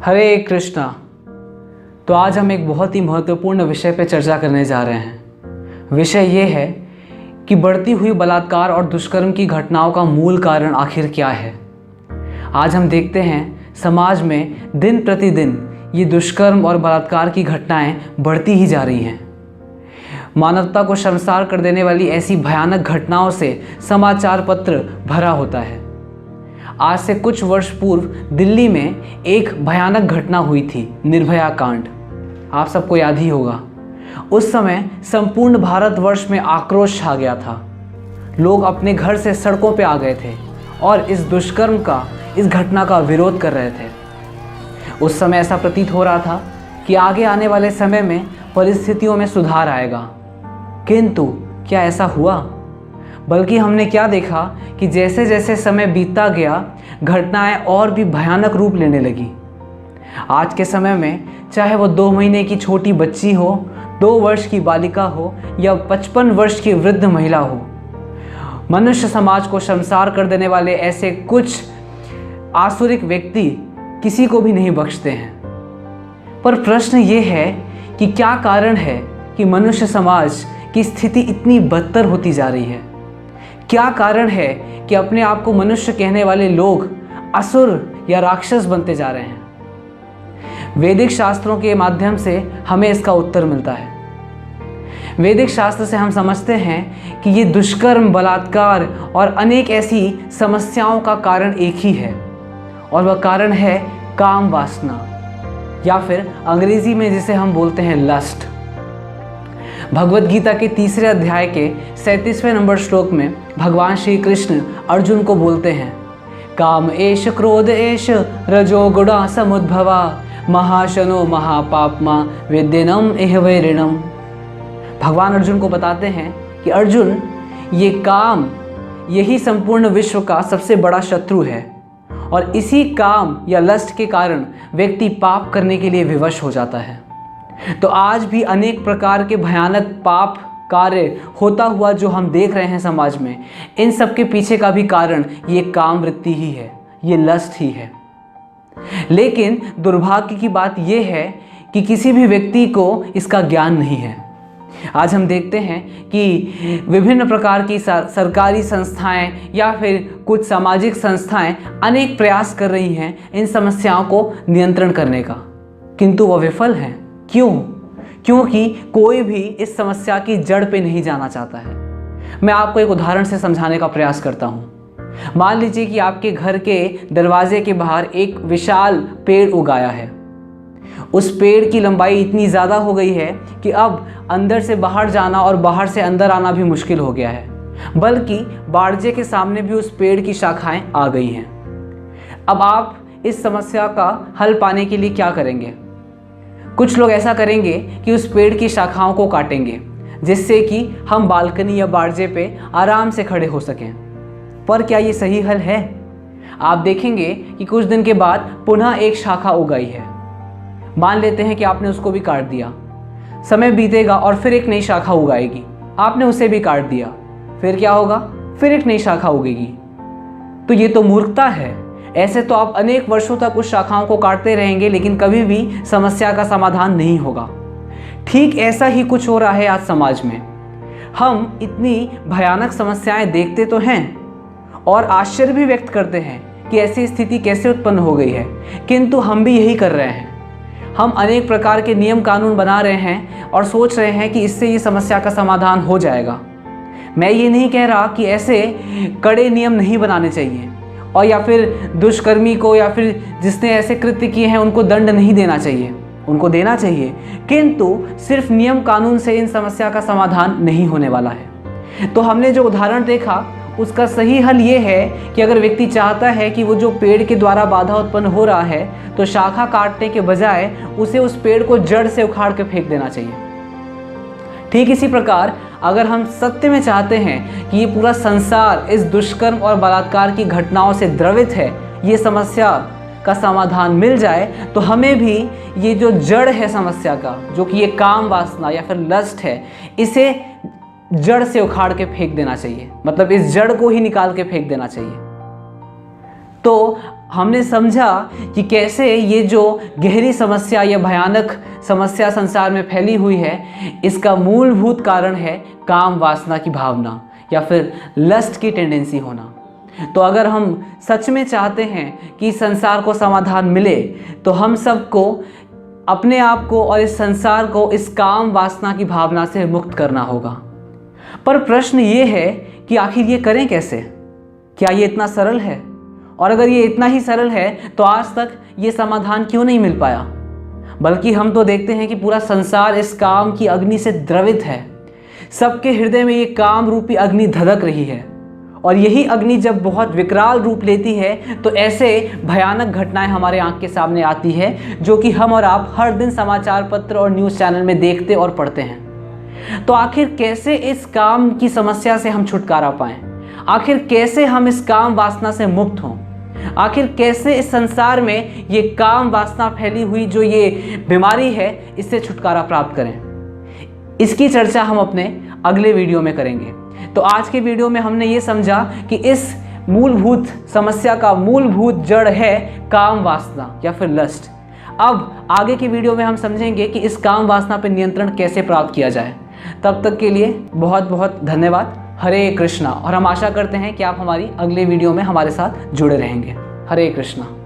हरे कृष्णा। तो आज हम एक बहुत ही महत्वपूर्ण विषय पर चर्चा करने जा रहे हैं। विषय ये है कि बढ़ती हुई बलात्कार और दुष्कर्म की घटनाओं का मूल कारण आखिर क्या है। आज हम देखते हैं समाज में दिन प्रतिदिन ये दुष्कर्म और बलात्कार की घटनाएं बढ़ती ही जा रही हैं। मानवता को शर्मसार कर देने वाली ऐसी भयानक घटनाओं से समाचार पत्र भरा होता है। आज से कुछ वर्ष पूर्व दिल्ली में एक भयानक घटना हुई थी, निर्भया कांड। आप सबको याद ही होगा। उस समय संपूर्ण भारतवर्ष में आक्रोश छा गया था। लोग अपने घर से सड़कों पर आ गए थे और इस दुष्कर्म का, इस घटना का विरोध कर रहे थे। उस समय ऐसा प्रतीत हो रहा था कि आगे आने वाले समय में परिस्थितियों में सुधार आएगा, किंतु क्या ऐसा हुआ? बल्कि हमने क्या देखा कि जैसे जैसे समय बीतता गया, घटनाएं और भी भयानक रूप लेने लगी। आज के समय में चाहे वो 2 महीने की छोटी बच्ची हो, 2 वर्ष की बालिका हो या 55 वर्ष की वृद्ध महिला हो, मनुष्य समाज को शर्मसार कर देने वाले ऐसे कुछ आसुरिक व्यक्ति किसी को भी नहीं बख्शते हैं। पर प्रश्न ये है कि क्या कारण है कि मनुष्य समाज की स्थिति इतनी बदतर होती जा रही है? क्या कारण है कि अपने आप को मनुष्य कहने वाले लोग असुर या राक्षस बनते जा रहे हैं? वैदिक शास्त्रों के माध्यम से हमें इसका उत्तर मिलता है। वैदिक शास्त्र से हम समझते हैं कि ये दुष्कर्म, बलात्कार और अनेक ऐसी समस्याओं का कारण एक ही है, और वह कारण है काम वासना, या फिर अंग्रेजी में जिसे हम बोलते हैं लस्ट। भगवत गीता के 3 अध्याय के 37वें नंबर श्लोक में भगवान श्री कृष्ण अर्जुन को बोलते हैं, काम एष क्रोध एष रजो गुणा समुद्भवा महाशनो महापापमा वेद्यनम एह वैरिणम। भगवान अर्जुन को बताते हैं कि अर्जुन, ये काम, यही संपूर्ण विश्व का सबसे बड़ा शत्रु है, और इसी काम या लस्ट के कारण व्यक्ति पाप करने के लिए विवश हो जाता है। तो आज भी अनेक प्रकार के भयानक पाप कार्य होता हुआ जो हम देख रहे हैं समाज में, इन सब के पीछे का भी कारण ये काम वृत्ति ही है, ये लस्ट ही है। लेकिन दुर्भाग्य की बात यह है कि किसी भी व्यक्ति को इसका ज्ञान नहीं है। आज हम देखते हैं कि विभिन्न प्रकार की सरकारी संस्थाएं या फिर कुछ सामाजिक संस्थाएं अनेक प्रयास कर रही हैं इन समस्याओं को नियंत्रण करने का, किंतु वह विफल हैं। क्यों? क्योंकि कोई भी इस समस्या की जड़ पे नहीं जाना चाहता है। मैं आपको एक उदाहरण से समझाने का प्रयास करता हूँ। मान लीजिए कि आपके घर के दरवाजे के बाहर एक विशाल पेड़ उगाया है। उस पेड़ की लंबाई इतनी ज़्यादा हो गई है कि अब अंदर से बाहर जाना और बाहर से अंदर आना भी मुश्किल हो गया है, बल्कि बारजे के सामने भी उस पेड़ की शाखाएं आ गई हैं। अब आप इस समस्या का हल पाने के लिए क्या करेंगे? कुछ लोग ऐसा करेंगे कि उस पेड़ की शाखाओं को काटेंगे, जिससे कि हम बालकनी या बारजे पे आराम से खड़े हो सकें। पर क्या ये सही हल है? आप देखेंगे कि कुछ दिन के बाद पुनः एक शाखा उगाई है। मान लेते हैं कि आपने उसको भी काट दिया। समय बीतेगा और फिर एक नई शाखा उगाएगी। आपने उसे भी काट दिया, फिर क्या होगा? फिर एक नई शाखा उगेगी। तो ये तो मूर्खता है। ऐसे तो आप अनेक वर्षों तक उस शाखाओं को काटते रहेंगे, लेकिन कभी भी समस्या का समाधान नहीं होगा। ठीक ऐसा ही कुछ हो रहा है आज समाज में। हम इतनी भयानक समस्याएं देखते तो हैं और आश्चर्य भी व्यक्त करते हैं कि ऐसी स्थिति कैसे उत्पन्न हो गई है, किंतु हम भी यही कर रहे हैं। हम अनेक प्रकार के नियम कानून बना रहे हैं और सोच रहे हैं कि इससे ये समस्या का समाधान हो जाएगा। मैं ये नहीं कह रहा कि ऐसे कड़े नियम नहीं बनाने चाहिए और या फिर दुष्कर्मी को या फिर जिसने ऐसे कृत्य किए हैं उनको दंड नहीं देना चाहिए, उनको देना चाहिए, किंतु सिर्फ नियम कानून से इन समस्या का समाधान नहीं होने वाला है। तो हमने जो उदाहरण देखा उसका सही हल ये है कि अगर व्यक्ति चाहता है कि वो जो पेड़ के द्वारा बाधा उत्पन्न हो रहा है, तो शाखा काटने के बजाय उसे उस पेड़ को जड़ से उखाड़ के फेंक देना चाहिए। ठीक इसी प्रकार अगर हम सत्य में चाहते हैं कि ये पूरा संसार इस दुष्कर्म और बलात्कार की घटनाओं से द्रवित है, ये समस्या का समाधान मिल जाए, तो हमें भी ये जो जड़ है समस्या का, जो कि ये काम वासना या फिर लस्ट है, इसे जड़ से उखाड़ के फेंक देना चाहिए। मतलब इस जड़ को ही निकाल के फेंक देना चाहिए। तो हमने समझा कि कैसे ये जो गहरी समस्या या भयानक समस्या संसार में फैली हुई है, इसका मूलभूत कारण है काम वासना की भावना या फिर लस्ट की टेंडेंसी होना। तो अगर हम सच में चाहते हैं कि संसार को समाधान मिले, तो हम सबको अपने आप को और इस संसार को इस काम वासना की भावना से मुक्त करना होगा। पर प्रश्न ये है कि आखिर ये करें कैसे? क्या ये इतना सरल है? और अगर ये इतना ही सरल है तो आज तक ये समाधान क्यों नहीं मिल पाया? बल्कि हम तो देखते हैं कि पूरा संसार इस काम की अग्नि से द्रवित है। सबके हृदय में ये काम रूपी अग्नि धधक रही है, और यही अग्नि जब बहुत विकराल रूप लेती है तो ऐसे भयानक घटनाएं हमारे आंख के सामने आती है, जो कि हम और आप हर दिन समाचार पत्र और न्यूज़ चैनल में देखते और पढ़ते हैं। तो आखिर कैसे इस काम की समस्या से हम छुटकारा पाएं? आखिर कैसे हम इस काम वासना से मुक्त हों? आखिर कैसे इस संसार में ये काम वासना फैली हुई जो ये बीमारी है, इससे छुटकारा प्राप्त करें? इसकी चर्चा हम अपने अगले वीडियो में करेंगे। तो आज के वीडियो में हमने ये समझा कि इस मूलभूत समस्या का मूलभूत जड़ है काम वासना या फिर लस्ट। अब आगे के वीडियो में हम समझेंगे कि इस काम वासना पर नियंत्रण कैसे प्राप्त किया जाए। तब तक के लिए बहुत बहुत धन्यवाद। हरे कृष्णा। और हम आशा करते हैं कि आप हमारी अगले वीडियो में हमारे साथ जुड़े रहेंगे। हरे कृष्णा।